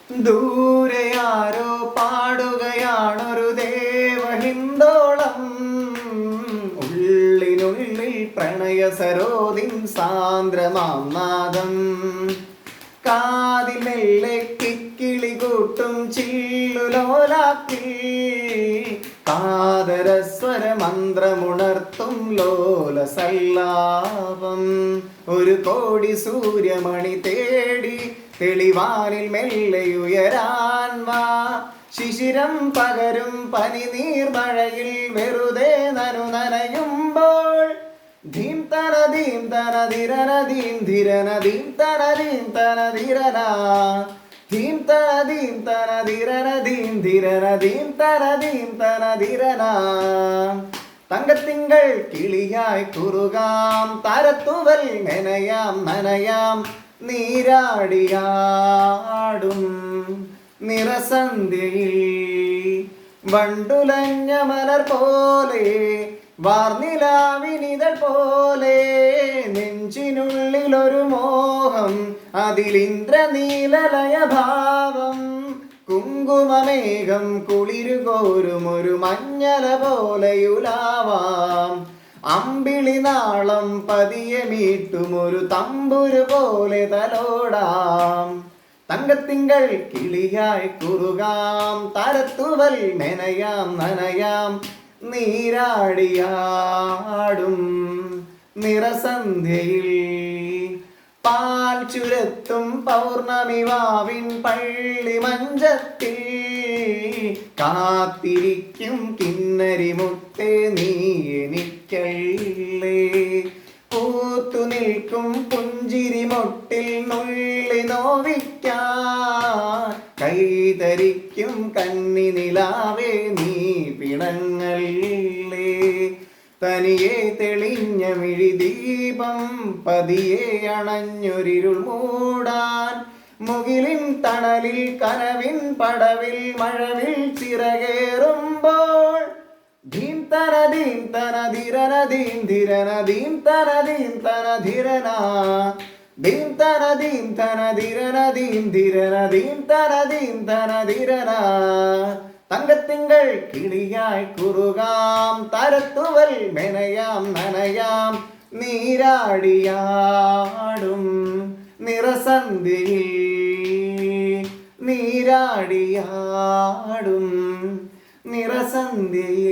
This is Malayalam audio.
ദൂരെ ആരോ പാടുകയാണൊരു ദേവഹിന്ദോളം. ഉള്ളിനുള്ളിൽ പ്രണയ സരോദിൻ സാന്ദ്രമാം നാദം. കാതിൽ മെല്ലെ കിക്കിളി കൂട്ടും ചില്ലുലോലാക്കി കാതരസ്വര മന്ത്രമുണർത്തും ലോല സല്ലാപം. ഒരു കോടി സൂര്യമണി തേടി തെളിവാനിൽ മെല്ലെയുയരാൻ വാ. ശിശിരം പകരും പനി നീർമഴയിൽ വെറുതെ നനയുമ്പോൾ ധീം തന ധീം തന ധിരന ധീം ധിരന ധീം തന ധീം തന ധിരന ധീം തന ധീം തന ധിരന ധീം ധിരന ധീം തന ധീം തന ധിരന. തങ്കത്തിങ്കൾ കിളിയായി കുറുകാം, താരത്തുവൽ മെനയാം നനയാം, നീരാടിയാടും നിറസന്ധ്യയിൽ വണ്ടുലഞ്ഞ മലർ പോലെ വാർനിലാവിനിതൾ പോലെ നെഞ്ചിനുള്ളിലൊരു മോഹം, അതിലിന്ദ്രനീലലയ ഭാവം. കുങ്കുമമേഘം കുളിരുകോരുമൊരു മഞ്ഞല പോലെയുലാവാം. അമ്പിളി നാളം പതിയെ മീട്ടുമൊരു തമ്പുരു പോലെ തലോടാം. തങ്കത്തിങ്കൾ കിളിയായി കുറുകാം, താരത്തുവൽ മെനയാം നനയാം, നീരാടിയാടും നിറസന്ധ്യയിൽ. പാൽ ചുരത്തും പൗർണമി വാവിൻ പള്ളി മഞ്ചത്തിൽ കാത്തിരിക്കും കിന്നരി മുത്തേ നീ എനിക്കല്ലേ. പൂത്തു നിൽക്കും പുഞ്ചിരി മൊട്ടിൽ നുള്ളി നോവിക്കാൻ കൈതരിക്കും കന്നി നിലാവേ നീ പിണങ്ങല്ലേ. തനിയെ തെളിഞ്ഞ മിഴിദീപം പതിയെ അണഞ്ഞൊരിരുൾ മൂടാൻ മുകിലിൻ തണലിൽ കനവിൻ പടവിൽ മഴവിൽ ചിറകേറുമ്പോൾ ധീം തന ധീം തന ധിരന ധീം ധിരന ധീം തന ധീം തന ധിരന ധീം തന ധീം തന ധിരന ധീം ധിരന ധീം തന ധീം തന ധിരന. തങ്കത്തിങ്കൾ കിളിയായി കുറുകാം, താരത്തുവൽ മെനയാം നനയാം, നീരാടിയാടും നിറസന്ധ്യയിൽ നീരാടിയാടും നിറസന്ധ്യയിൽ.